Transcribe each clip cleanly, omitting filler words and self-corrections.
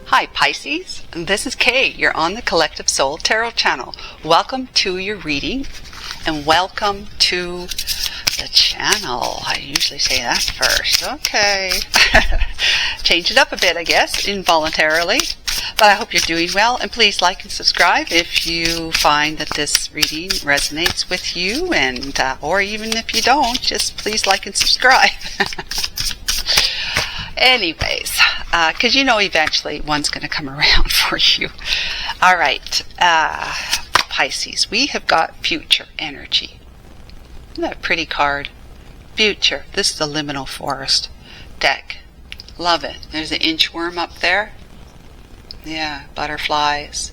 Hi Pisces, this is Kay. You're on the Collective Soul Tarot channel. Welcome to your reading and welcome to the channel. I usually say that first. Okay. Change it up a bit, I guess, involuntarily. But I hope you're doing well, and please like and subscribe if you find that this reading resonates with you, and or even if you don't, just please like and subscribe. Anyways, because you know eventually one's going to come around for you. All right, Pisces, we have got future energy. Isn't that a pretty card? Future. This is the liminal forest deck. Love it. There's an inchworm up there. Yeah, butterflies.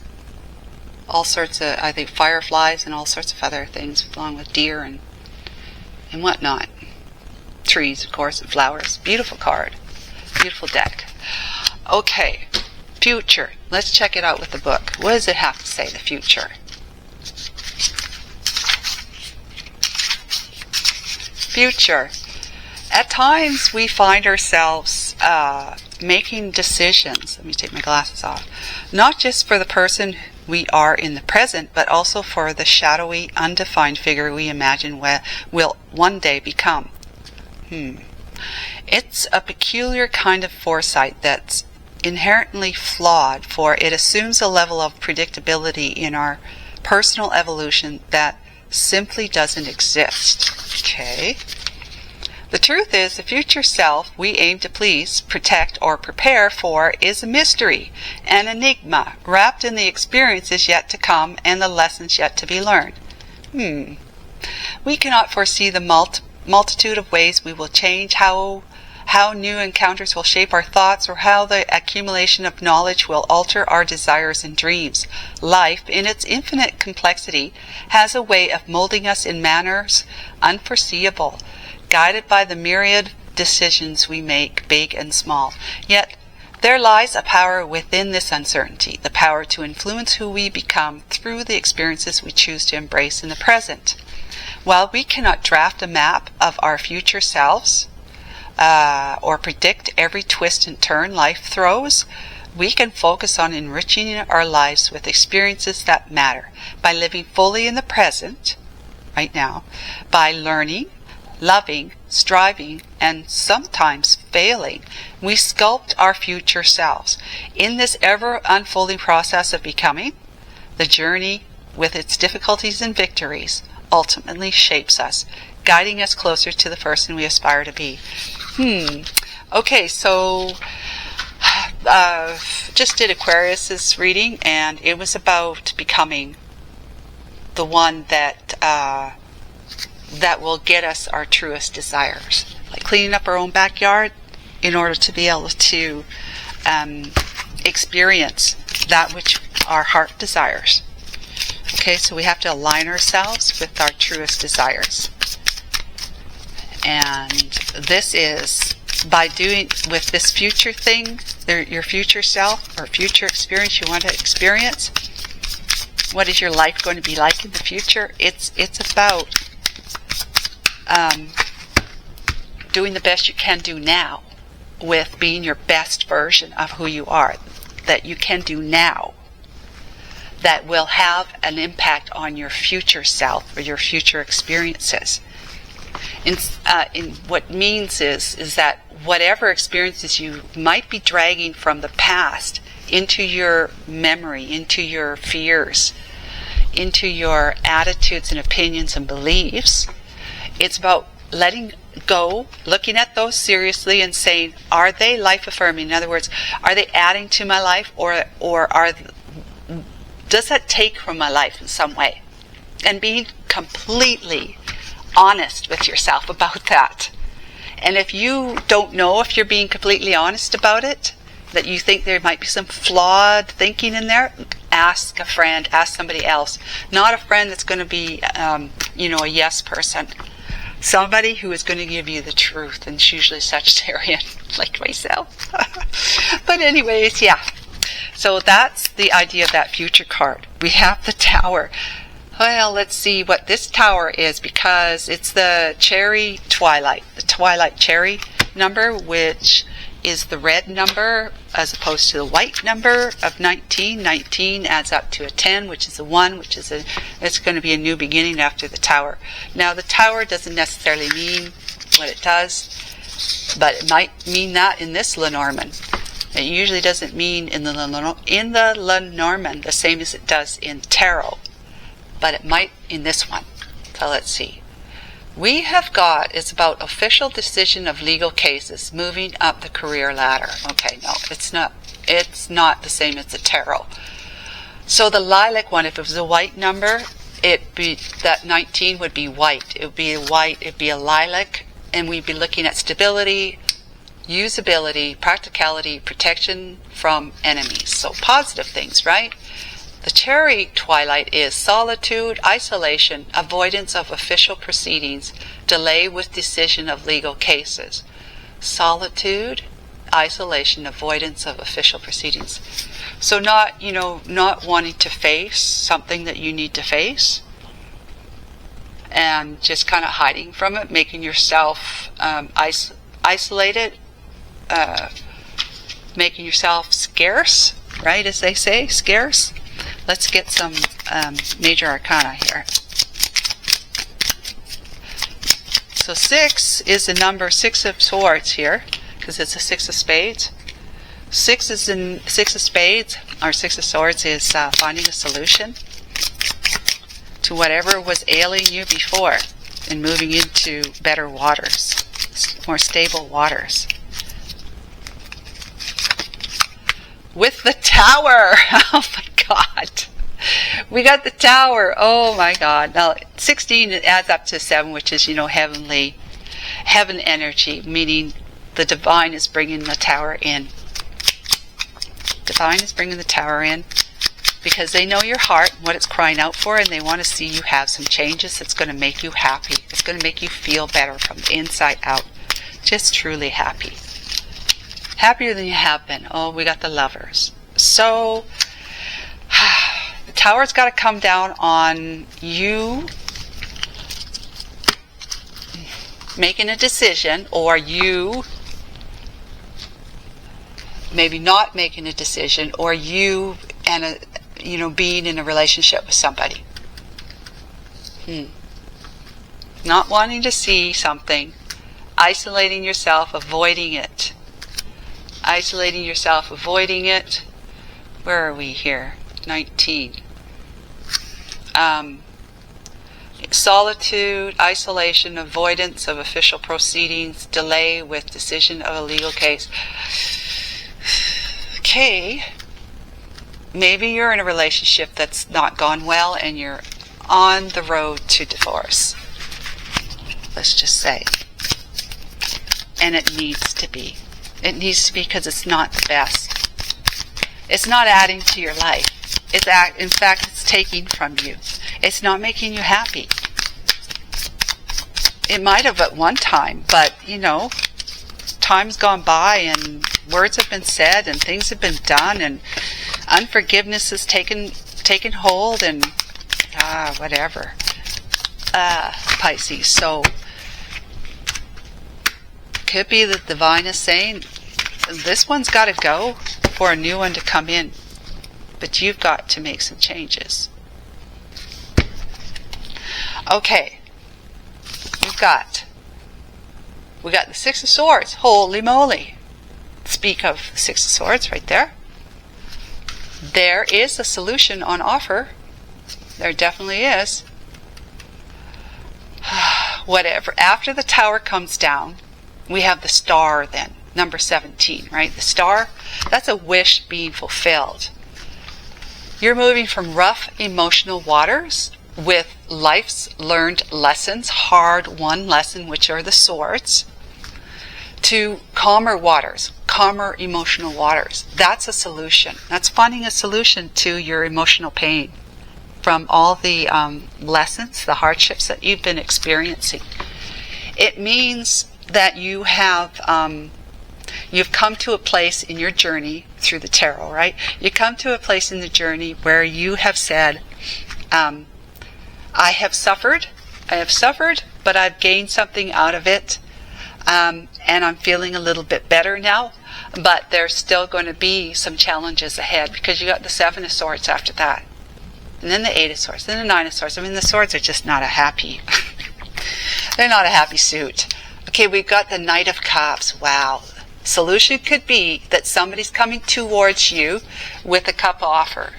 All sorts of, I think, fireflies and all sorts of other things, along with deer and whatnot. Trees, of course, and flowers. Beautiful card. Beautiful deck. Okay, future. Let's check it out with the book. What does it have to say, the future? Future. At times we find ourselves making decisions. Let me take my glasses off. Not just for the person we are in the present, but also for the shadowy, undefined figure we imagine will one day become. It's a peculiar kind of foresight that's inherently flawed, for it assumes a level of predictability in our personal evolution that simply doesn't exist. Okay. The truth is, the future self we aim to please, protect, or prepare for is a mystery, an enigma, wrapped in the experiences yet to come and the lessons yet to be learned. We cannot foresee the multitude of ways we will change, how new encounters will shape our thoughts, or how the accumulation of knowledge will alter our desires and dreams. Life, in its infinite complexity, has a way of molding us in manners unforeseeable, guided by the myriad decisions we make, big and small. Yet, there lies a power within this uncertainty, the power to influence who we become through the experiences we choose to embrace in the present. While we cannot draft a map of our future selves, or predict every twist and turn life throws, we can focus on enriching our lives with experiences that matter by living fully in the present, right now, by learning, loving, striving, and sometimes failing. We sculpt our future selves. In this ever unfolding process of becoming, the journey with its difficulties and victories ultimately shapes us, guiding us closer to the person we aspire to be. Okay, so just did Aquarius's reading, and it was about becoming the one that will get us our truest desires, like cleaning up our own backyard in order to be able to experience that which our heart desires. Okay, so we have to align ourselves with our truest desires. And this is by doing with this future thing, your future self or future experience you want to experience. What is your life going to be like in the future? It's about doing the best you can do now, with being your best version of who you are, that you can do now, that will have an impact on your future self or your future experiences. In what means is that whatever experiences you might be dragging from the past into your memory, into your fears, into your attitudes and opinions and beliefs, it's about letting go, looking at those seriously and saying, are they life affirming? In other words, are they adding to my life, or does that take from my life in some way? And being completely honest with yourself about that. And if you don't know if you're being completely honest about it, that you think there might be some flawed thinking in there, ask a friend, ask somebody else. Not a friend that's going to be, a yes person. Somebody who is going to give you the truth, and it's usually Sagittarian, like myself. But anyways, yeah. So that's the idea of that future card. We have the Tower. Well, let's see what this Tower is, because it's the cherry twilight, the twilight cherry number, which is the red number as opposed to the white number of 19. 19 adds up to a 10, which is a 1, which is it's going to be a new beginning after the Tower. Now, the Tower doesn't necessarily mean what it does, but it might mean that in this Lenormand. It usually doesn't mean in the Lenormand the same as it does in tarot, but it might in this one. So let's see. We have got, it's about official decision of legal cases, moving up the career ladder. Okay, no, it's not the same as the tarot. So the lilac one, if it was a white number, that 19 would be white. It would be a white, it'd be a lilac, and we'd be looking at stability, usability, practicality, protection from enemies. So positive things, right? The cherry twilight is solitude, isolation, avoidance of official proceedings, delay with decision of legal cases. Solitude, isolation, avoidance of official proceedings. So not wanting to face something that you need to face, and just kind of hiding from it, making yourself isolated, making yourself scarce, right, as they say, scarce. Let's get some major arcana here. So 6 is the number 6 of swords here, because it's a 6 of spades. 6 of spades, or 6 of swords, is finding a solution to whatever was ailing you before and moving into better waters, more stable waters. With the Tower! Oh my God! We got the Tower! Oh my God! Now 16, it adds up to 7, which is, heaven energy, meaning the divine is bringing the Tower in. Divine is bringing the Tower in because they know your heart, what it's crying out for, and they want to see you have some changes that's going to make you happy. It's going to make you feel better from the inside out. Just truly happy. Happier than you have been. Oh, we got the Lovers. So, the Tower's got to come down on you making a decision, or you maybe not making a decision, or you and being in a relationship with somebody. Not wanting to see something, isolating yourself, avoiding it. Isolating yourself, avoiding it. Where are we here? 19. Solitude, isolation, avoidance of official proceedings, delay with decision of a legal case. Okay. Maybe you're in a relationship that's not gone well and you're on the road to divorce. Let's just say. And it needs to be. It needs to be because it's not the best. It's not adding to your life. In fact, it's taking from you. It's not making you happy. It might have at one time, but, time's gone by and words have been said and things have been done and unforgiveness has taken hold and whatever. Pisces. So, could be that the divine is saying, this one's got to go for a new one to come in, but you've got to make some changes. Okay, we got the 6 of Swords. Holy moly! Speak of the 6 of Swords right there. There is a solution on offer. There definitely is. Whatever. After the Tower comes down, we have the Star then. Number 17, right? The Star, that's a wish being fulfilled. You're moving from rough emotional waters with life's learned lessons, hard-won lesson, which are the swords, to calmer waters, calmer emotional waters. That's a solution. That's finding a solution to your emotional pain from all the lessons, the hardships that you've been experiencing. It means that you have you've come to a place in your journey through the tarot, right? You come to a place in the journey where you have said, I have suffered, but I've gained something out of it, and I'm feeling a little bit better now. but there's still going to be some challenges ahead, because you got the Seven of Swords after that, and then the Eight of Swords, then the Nine of Swords. I mean, the swords are just not a happy, they're not a happy suit. Okay, we've got the Knight of Cups. Wow. Solution could be that somebody's coming towards you with a cup offer,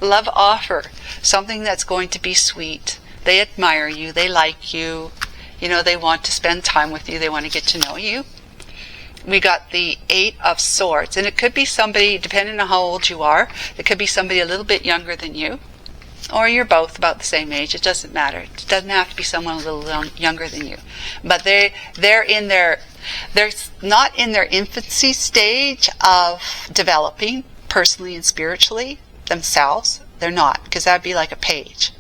love offer, something that's going to be sweet. They admire you, they like you, you know, they want to spend time with you, they want to get to know you. We got the Eight of Swords, and it could be somebody, depending on how old you are, it could be somebody a little bit younger than you, or you're both about the same age. It doesn't matter. It doesn't have to be someone a little younger than you. But they're not in their infancy stage of developing personally and spiritually themselves. They're not, because that'd be like a page.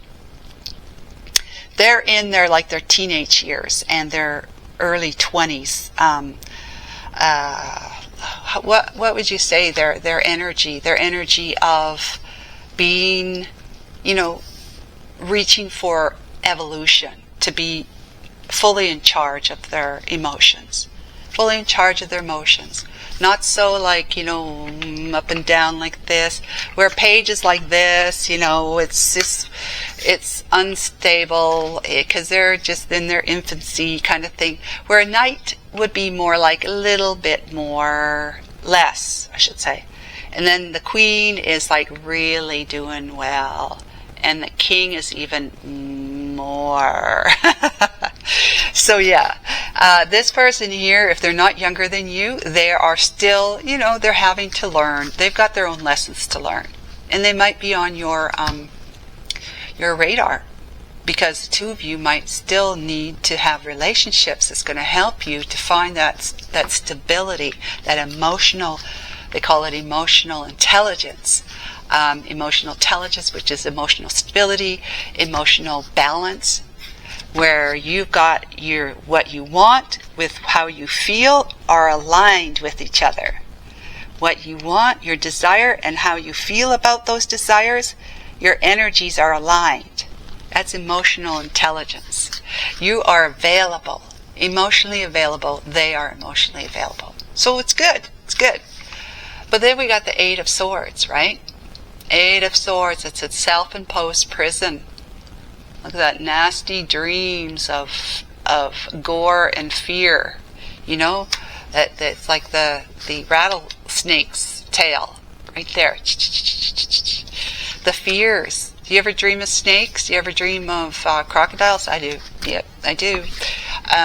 They're in their teenage years and their early 20s. What would you say? Their energy of being, you know, reaching for evolution, to be fully in charge of their emotions. Fully in charge of their emotions. Not so like, you know, up and down like this. Where page is like this, you know, it's unstable, because they're just in their infancy kind of thing. Where a knight would be more like a little bit more, less, I should say. And then the queen is like really doing well. And the king is even more. So yeah, this person here, if they're not younger than you, they are still, you know, they're having to learn. They've got their own lessons to learn. And they might be on your radar, because the two of you might still need to have relationships that's going to help you to find that stability, that emotional, they call it emotional intelligence. Emotional intelligence, which is emotional stability, emotional balance, where you've got what you want with how you feel are aligned with each other. What you want, your desire, and how you feel about those desires, your energies are aligned. That's emotional intelligence. You are available, emotionally available. They are emotionally available. So it's good. It's good. But then we got the Eight of Swords, right? Eight of Swords, it's a self-imposed prison. Look at that, nasty dreams of gore and fear. You know, that's like the rattlesnake's tail, right there. The fears. Do you ever dream of snakes? Do you ever dream of crocodiles? I do. Yep, I do.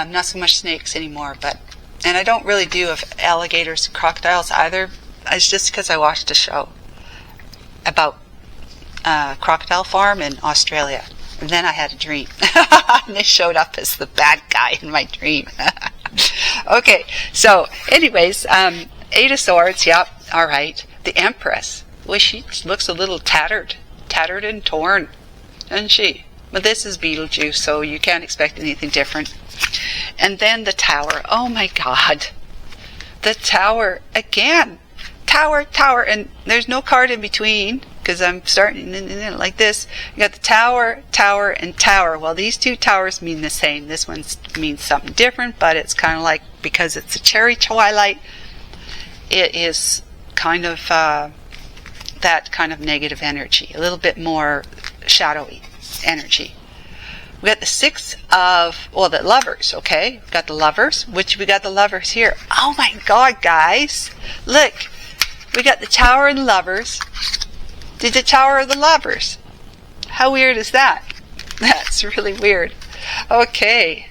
Not so much snakes anymore, and I don't really do of alligators and crocodiles either. It's just because I watched a show about a crocodile farm in Australia, and then I had a dream. And they showed up as the bad guy in my dream. Okay, so anyways, Eight of Swords, yep, alright. The Empress, well, she looks a little tattered and torn, doesn't she? But this is Beetlejuice, so you can't expect anything different. And then the Tower, oh my God. The Tower, again. Tower, and there's no card in between, because I'm starting like this. You got the Tower, and Tower. Well, these two towers mean the same. This one means something different, but it's kind of like, because it's a cherry twilight, it is kind of that kind of negative energy, a little bit more shadowy energy. We got the Six of, the Lovers, okay? We got the Lovers, which we got the Lovers here. Oh my God, guys. Look. We got the Tower and Lovers. Did the Tower of the Lovers. How weird is that? That's really weird. Okay.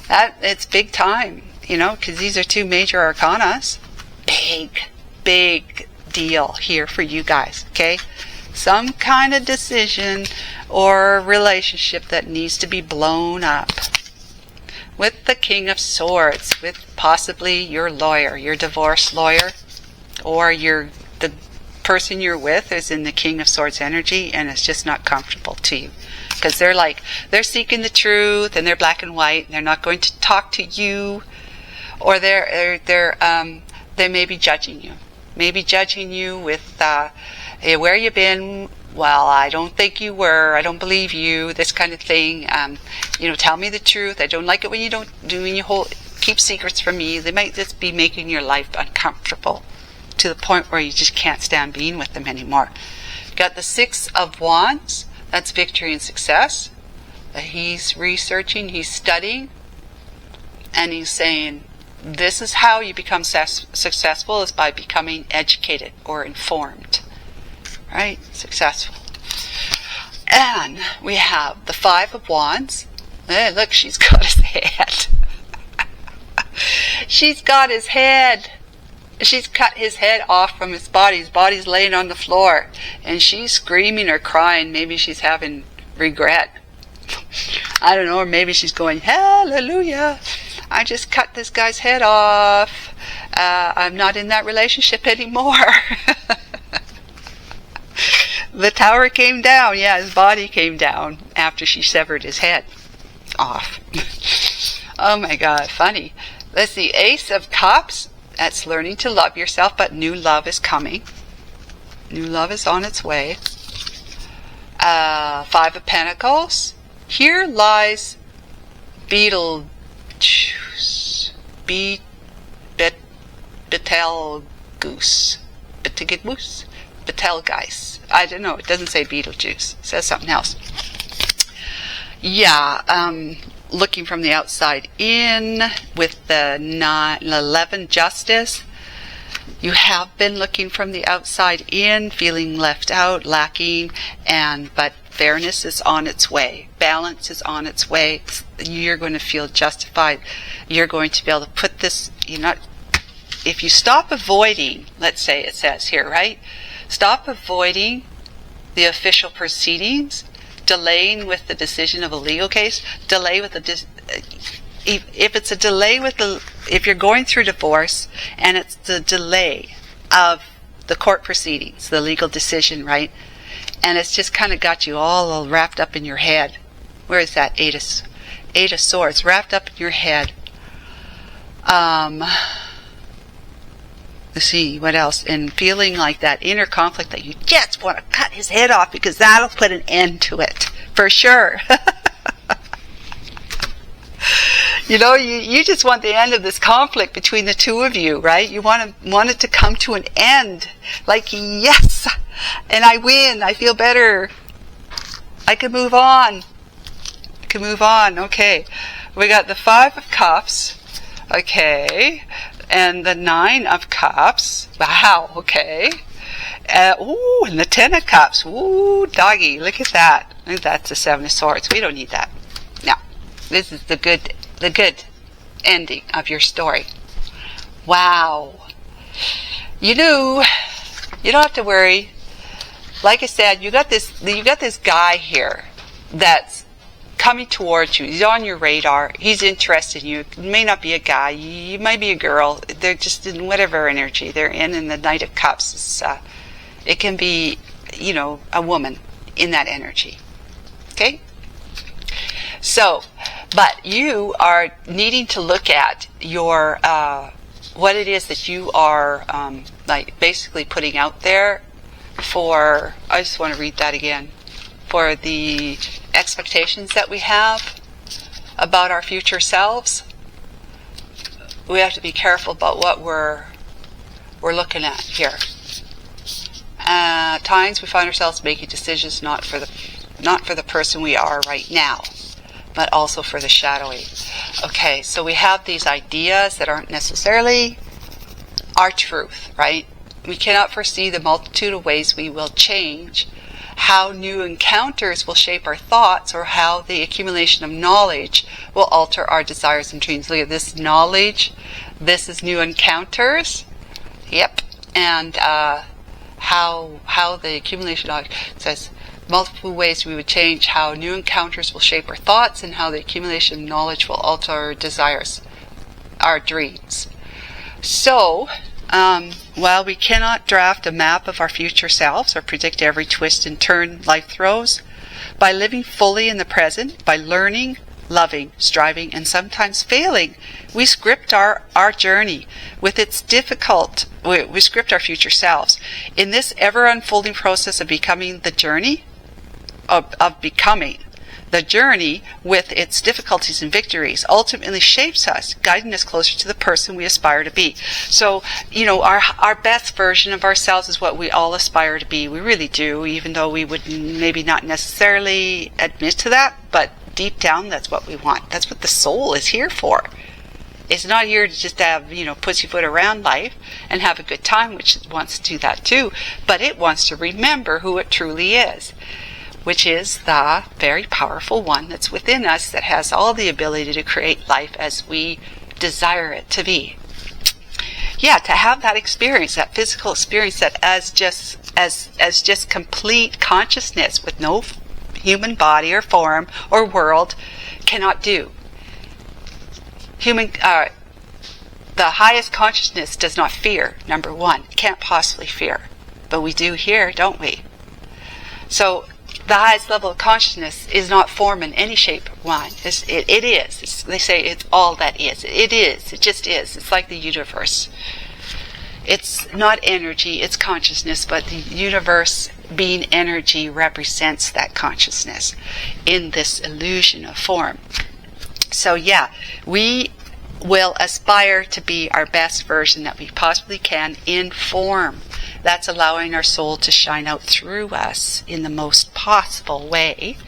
It's big time, you know, because these are two major arcanas. Big deal here for you guys, okay? Some kind of decision or relationship that needs to be blown up. With the King of Swords, with possibly your lawyer, your divorce lawyer, or the person you're with is in the King of Swords energy, and it's just not comfortable to you, because they're seeking the truth, and they're black and white, and they're not going to talk to you, or they may be judging you, with hey, where you been? Well, I don't think you were. I don't believe you. This kind of thing. You know, tell me the truth. I don't like it when you keep secrets from you. They might just be making your life uncomfortable to the point where you just can't stand being with them anymore. Got the Six of Wands. That's victory and success. He's researching, he's studying, and he's saying, this is how you become successful, is by becoming educated or informed. Right? Successful. And we have the Five of Wands. Hey, look, she's got his head. She's got his head. She's cut his head off from his body. His body's laying on the floor. And she's screaming or crying. Maybe she's having regret. I don't know, or maybe she's going, hallelujah, I just cut this guy's head off. I'm not in that relationship anymore. The tower came down. Yeah, his body came down after she severed his head off. Oh my God, funny. Let's see, Ace of Cups. That's learning to love yourself, but new love is coming. New love is on its way. Five of Pentacles. Here lies Betelgeuse. Betelgeuse. Betelgeuse. I don't know. It doesn't say Beetlejuice. It says something else. Yeah. Looking from the outside in with the 11 Justice. You have been looking from the outside in, feeling left out, lacking, but fairness is on its way. Balance is on its way. You're going to feel justified. You're going to be able to put this, if you stop avoiding, let's say it says here, right? Stop avoiding the official proceedings, delaying with the decision of a legal case, delay with the if it's a delay with if you're going through divorce and it's the delay of the court proceedings, the legal decision, right? And it's just kind of got you all wrapped up in your head. Where is that? Eight of Swords, wrapped up in your head. Let's see, what else? And feeling like that inner conflict that you just want to cut his head off because that'll put an end to it. For sure. You just want the end of this conflict between the two of you, right? You want it to come to an end. Like, yes, and I win. I feel better. I can move on. Okay. We got the Five of Cups. Okay. And the Nine of Cups. Wow. Okay. And the Ten of Cups. Ooh, doggy. Look at that. That's the Seven of Swords. We don't need that. No. This is the good ending of your story. Wow. You don't have to worry. Like I said, you got this guy here that's coming towards you. He's on your radar. He's interested in you. It may not be a guy. You might be a girl. They're just in whatever energy they're in the Knight of Cups. It can be, a woman in that energy. Okay? So, but you are needing to look at your, what it is that you are, basically putting out there for, I just want to read that again, for the expectations that we have about our future selves. We have to be careful about what we're looking at here. At times we find ourselves making decisions not for the person we are right now, but also for the shadowy. Okay, so we have these ideas that aren't necessarily our truth, right? We cannot foresee the multitude of ways we will change, how new encounters will shape our thoughts, or how the accumulation of knowledge will alter our desires and dreams. Look at this knowledge. This is new encounters. Yep. And how the accumulation of knowledge says multiple ways we would change, how new encounters will shape our thoughts, and how the accumulation of knowledge will alter our desires, our dreams. So, while we cannot draft a map of our future selves or predict every twist and turn life throws, by living fully in the present, by learning, loving, striving, and sometimes failing, we script our journey with its difficult. We script our future selves. In this ever unfolding process of becoming the journey, of becoming, The journey, with its difficulties and victories, ultimately shapes us, guiding us closer to the person we aspire to be. So, our best version of ourselves is what we all aspire to be. We really do, even though we would maybe not necessarily admit to that, but deep down, that's what we want. That's what the soul is here for. It's not here to just have, pussyfoot around life and have a good time, which it wants to do that too, but it wants to remember who it truly is, which is the very powerful one that's within us that has all the ability to create life as we desire it to be. Yeah, to have that experience, that physical experience, that as just complete consciousness with no human body or form or world cannot do. The highest consciousness does not fear, number one. It can't possibly fear. But we do here, don't we? So the highest level of consciousness is not form in any shape or form. It is. They say it's all that is. It is. It just is. It's like the universe. It's not energy, it's consciousness, but the universe being energy represents that consciousness in this illusion of form. So yeah, we will aspire to be our best version that we possibly can in form. That's allowing our soul to shine out through us in the most possible way.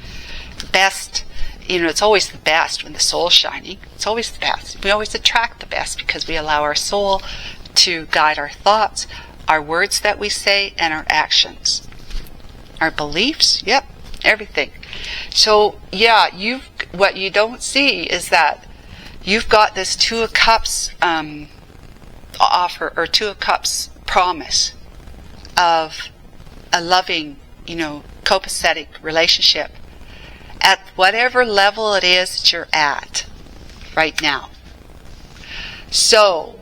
Best, it's always the best when the soul's shining. It's always the best. We always attract the best because we allow our soul to guide our thoughts, our words that we say, and our actions. Our beliefs, yep, everything. So, yeah, what you don't see is that you've got this Two of Cups offer, or Two of Cups promise of a loving, copacetic relationship at whatever level it is that you're at right now. So,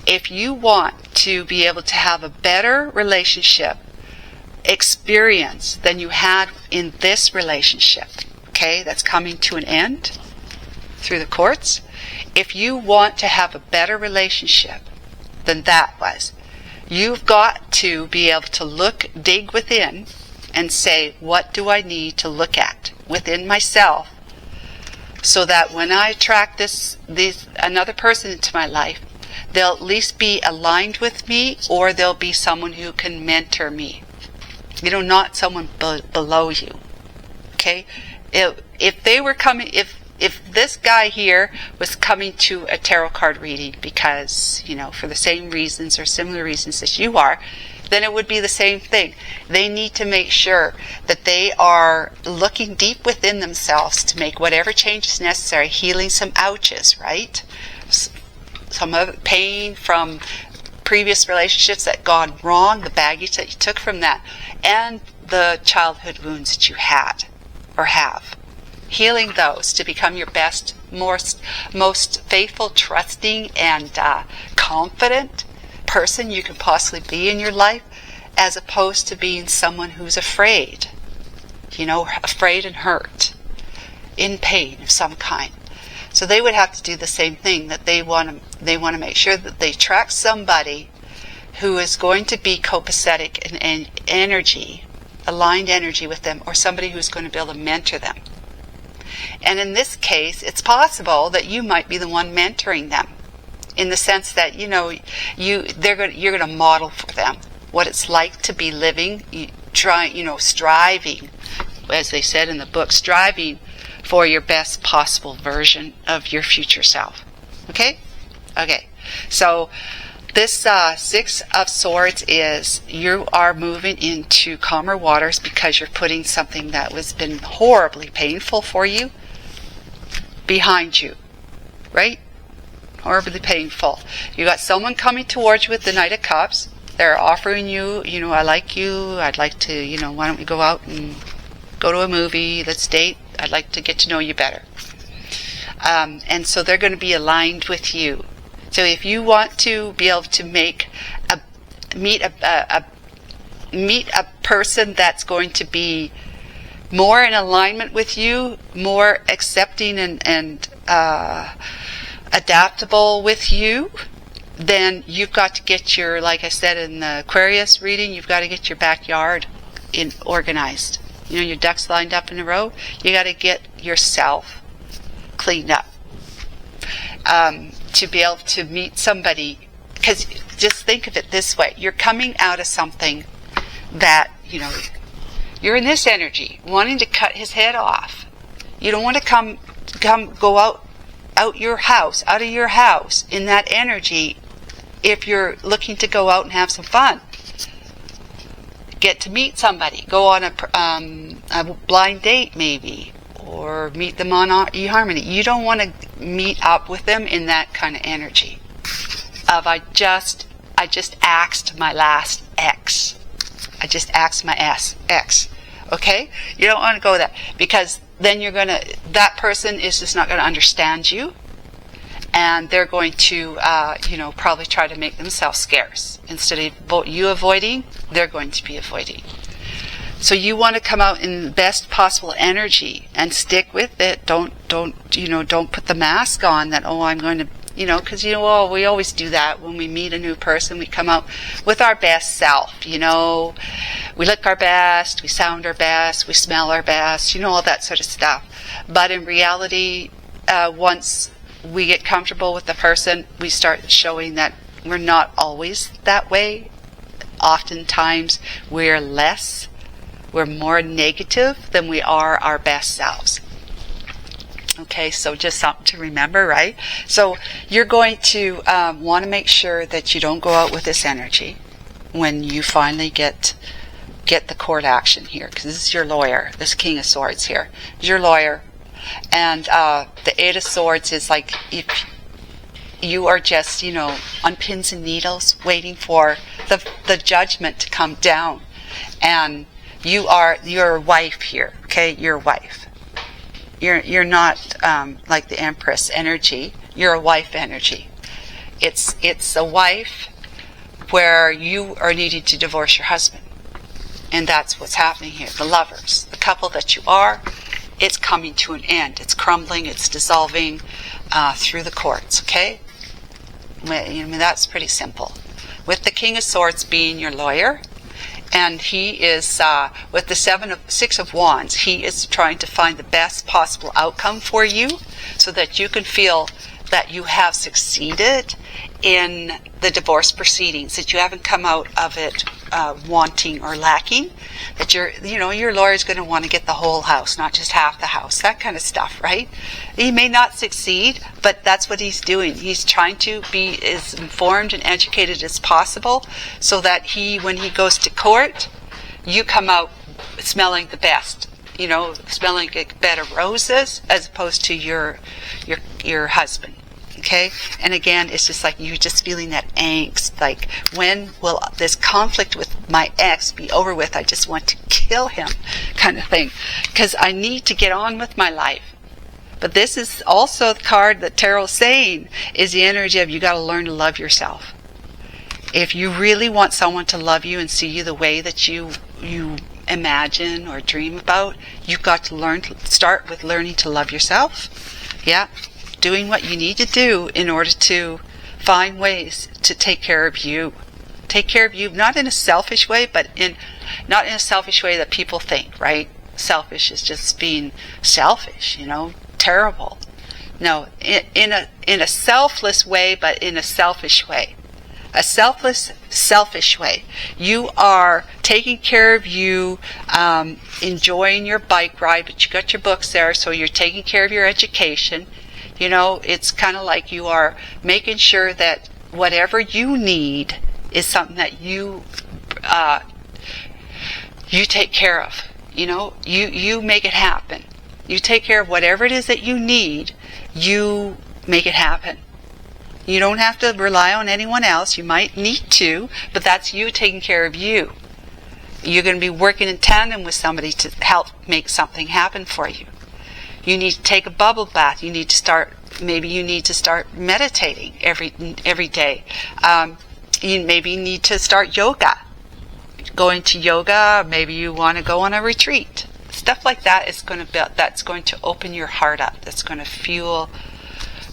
if you want to be able to have a better relationship experience than you had in this relationship, okay, that's coming to an end through the courts, if you want to have a better relationship than that was, you've got to be able to dig within and say, what do I need to look at within myself so that when I attract another person into my life, they'll at least be aligned with me, or they'll be someone who can mentor me. Not someone below you. Okay? If they were coming, if this guy here was coming to a tarot card reading because, for the same reasons or similar reasons as you are, then it would be the same thing. They need to make sure that they are looking deep within themselves to make whatever changes necessary, healing some ouches, right? Some of the pain from previous relationships that gone wrong, the baggage that you took from that, and the childhood wounds that you had or have. Healing those to become your best, most faithful, trusting, and confident person you can possibly be in your life, as opposed to being someone who's afraid, afraid and hurt, in pain of some kind. So they would have to do the same thing, that they want to make sure that they attract somebody who is going to be copacetic and energy, aligned energy with them, or somebody who's going to be able to mentor them. And in this case, it's possible that you might be the one mentoring them, in the sense that you're going to model for them what it's like to be living, striving, as they said in the book, striving for your best possible version of your future self. Okay? Okay. So this Six of Swords is you are moving into calmer waters because you're putting something that was been horribly painful for you behind you. Right? Horribly painful. You got someone coming towards you with the Knight of Cups. They're offering you, I like you, I'd like to, why don't we go out and go to a movie, let's date, I'd like to get to know you better. And so they're going to be aligned with you. So if you want to be able to meet a person that's going to be more in alignment with you, more accepting and adaptable with you, then you've got to get like I said in the Aquarius reading, you've got to get your backyard organized. your ducks lined up in a row. You got to get yourself cleaned up to be able to meet somebody. Because just think of it this way: you're coming out of something that you're in this energy, wanting to cut his head off. You don't want to go out of your house in that energy. If you're looking to go out and have some fun, get to meet somebody, go on a blind date maybe, or meet them on eHarmony. You don't want to meet up with them in that kind of energy of I just axed my last ex. I just axed my ex. Okay? You don't want to go there, because then that person is just not going to understand you, and they're going to probably try to make themselves scarce. Instead of you avoiding, they're going to be avoiding. So you want to come out in the best possible energy and stick with it. Don't put the mask on that, I'm going to, because we always do that when we meet a new person. We come out with our best self, we look our best, we sound our best, we smell our best, all that sort of stuff. But in reality, once we get comfortable with the person, we start showing that we're not always that way. Oftentimes we're more negative than we are our best selves. Okay, so just something to remember, right? So you're going to want to make sure that you don't go out with this energy when you finally get the court action here, because this is your lawyer, this King of Swords here is your lawyer. And the Eight of Swords is like if you are just, on pins and needles waiting for the judgment to come down. And you're a wife here, okay? You're a wife. You're not like the Empress energy. You're a wife energy. It's a wife where you are needing to divorce your husband. And that's what's happening here. The lovers, the couple that you are, it's coming to an end. It's crumbling, it's dissolving through the courts, okay? That's pretty simple. With the King of Swords being your lawyer, and he is, with the Six of Wands, he is trying to find the best possible outcome for you so that you can feel that you have succeeded in the divorce proceedings, that you haven't come out of it wanting or lacking, that your lawyer is going to want to get the whole house, not just half the house, that kind of stuff, right? He may not succeed, but that's what he's doing. He's trying to be as informed and educated as possible so that when he goes to court, you come out smelling the best, smelling like a bed of roses as opposed to your husband. Okay? And again, it's just like you're just feeling that angst, like, when will this conflict with my ex be over with? I just want to kill him, kind of thing, because I need to get on with my life. But this is also the card that Tarot's saying is the energy of you got to learn to love yourself. If you really want someone to love you and see you the way that you imagine or dream about, you've got to start with learning to love yourself. Yeah. Doing what you need to do in order to find ways to take care of you. Take care of you, not in a selfish way, but not in a selfish way that people think, right? Selfish is just being selfish, terrible. No, in a selfless way, but in a selfish way. A selfish way. You are taking care of you, enjoying your bike ride, but you got your books there, so you're taking care of your education. It's kind of like you are making sure that whatever you need is something that you take care of. You make it happen. You take care of whatever it is that you need. You make it happen. You don't have to rely on anyone else. You might need to, but that's you taking care of you. You're going to be working in tandem with somebody to help make something happen for you. You need to take a bubble bath. You need to start meditating every day. You maybe need to start yoga. Going to yoga, maybe you want to go on a retreat. Stuff like that that's going to open your heart up. That's going to fuel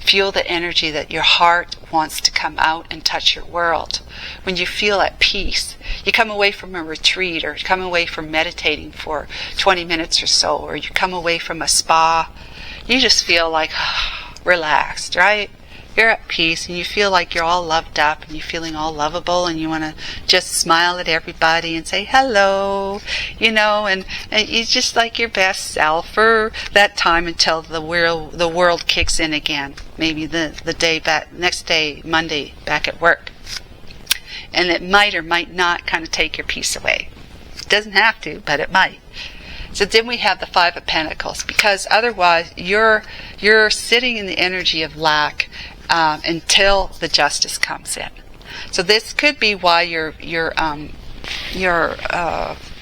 feel the energy that your heart wants to come out and touch your world. When you feel at peace, you come away from a retreat, or come away from meditating for 20 minutes or so, or you come away from a spa, you just feel like relaxed, right? You're at peace, and you feel like you're all loved up, and you're feeling all lovable, and you want to just smile at everybody and say hello, and you just like your best self for that time until the world kicks in again. Maybe the day back, next day, Monday, back at work. And it might or might not kind of take your peace away. It doesn't have to, but it might. So then we have the Five of Pentacles, because otherwise you're sitting in the energy of lack until the justice comes in. So this could be why your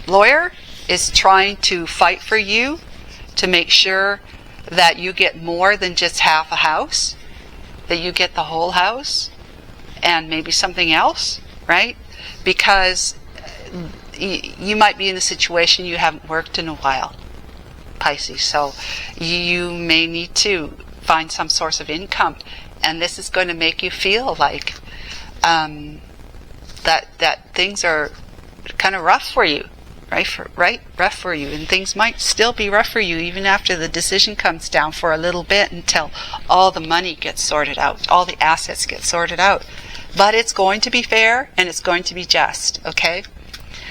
lawyer is trying to fight for you to make sure that you get more than just half a house, that you get the whole house and maybe something else, right? Because you might be in a situation you haven't worked in a while, Pisces, so you may need to find some source of income, and this is going to make you feel like that things are kind of rough for you, right? Rough for you, and things might still be rough for you even after the decision comes down for a little bit, until all the money gets sorted out, all the assets get sorted out. But it's going to be fair, and it's going to be just, okay?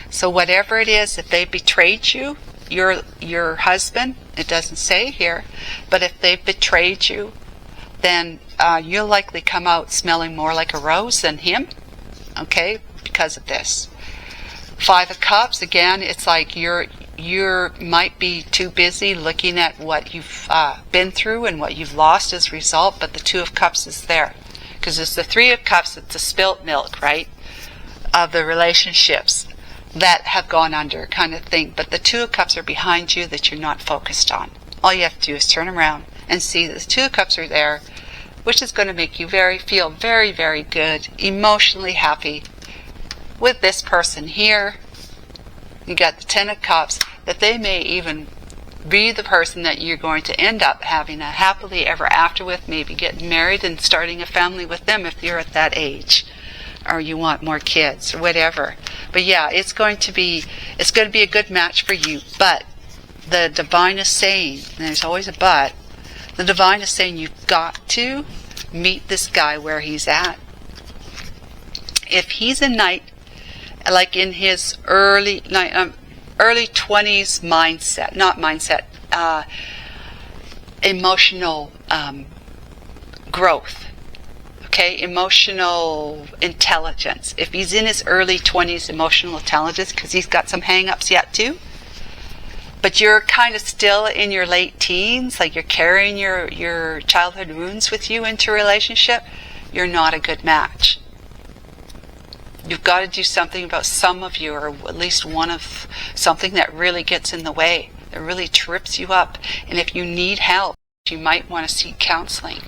So whatever it is, if they betrayed you, your husband, it doesn't say here, but if they've betrayed you, then you'll likely come out smelling more like a rose than him, okay, because of this. Five of Cups, again, it's like you might be too busy looking at what you've been through and what you've lost as a result, but the Two of Cups is there. Because it's the Three of Cups, it's the spilt milk, right, of the relationships that have gone under kind of thing. But the Two of Cups are behind you that you're not focused on. All you have to do is turn around and see that the Two of Cups are there, which is going to make you feel very, very good, emotionally happy with this person here. You got the Ten of Cups, that they may even be the person that you're going to end up having a happily ever after with, maybe getting married and starting a family with them if you're at that age, or you want more kids or whatever. But yeah, it's going to be a good match for you. But the divine is saying, and there's always a but, the divine is saying you've got to meet this guy where he's at. If he's a knight, like in his early 20s mindset, not mindset, emotional growth, okay, emotional intelligence. If he's in his early 20s emotional intelligence, because he's got some hang-ups yet too, but you're kind of still in your late teens, like you're carrying your childhood wounds with you into a relationship, you're not a good match. You've got to do something about some of you, or at least one of something that really gets in the way, that really trips you up. And if you need help, you might want to seek counseling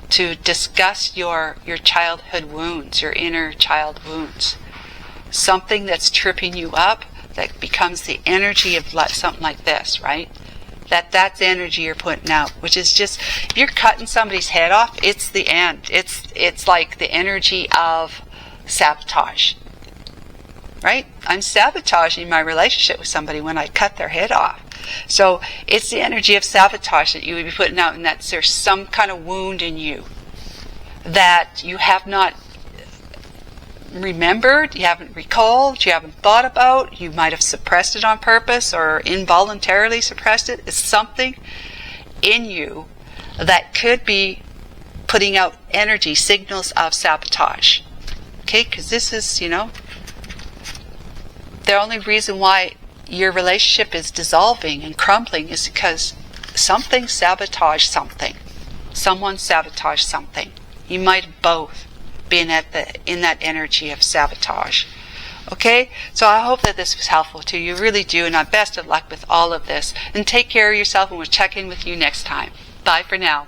to discuss your childhood wounds, your inner child wounds. Something that's tripping you up, that becomes the energy of something like this, right? That's the energy you're putting out, which is just, if you're cutting somebody's head off, it's the end. It's like the energy of sabotage, right? I'm sabotaging my relationship with somebody when I cut their head off. So it's the energy of sabotage that you would be putting out, and that there's some kind of wound in you that you have not remembered, you haven't recalled, you haven't thought about, you might have suppressed it on purpose or involuntarily suppressed it. It's something in you that could be putting out energy, signals of sabotage. Okay, because this is, the only reason why your relationship is dissolving and crumbling is because something sabotaged something. Someone sabotaged something. You might have both been in that energy of sabotage. Okay, so I hope that this was helpful to you. Really do, and best of luck with all of this. And take care of yourself, and we'll check in with you next time. Bye for now.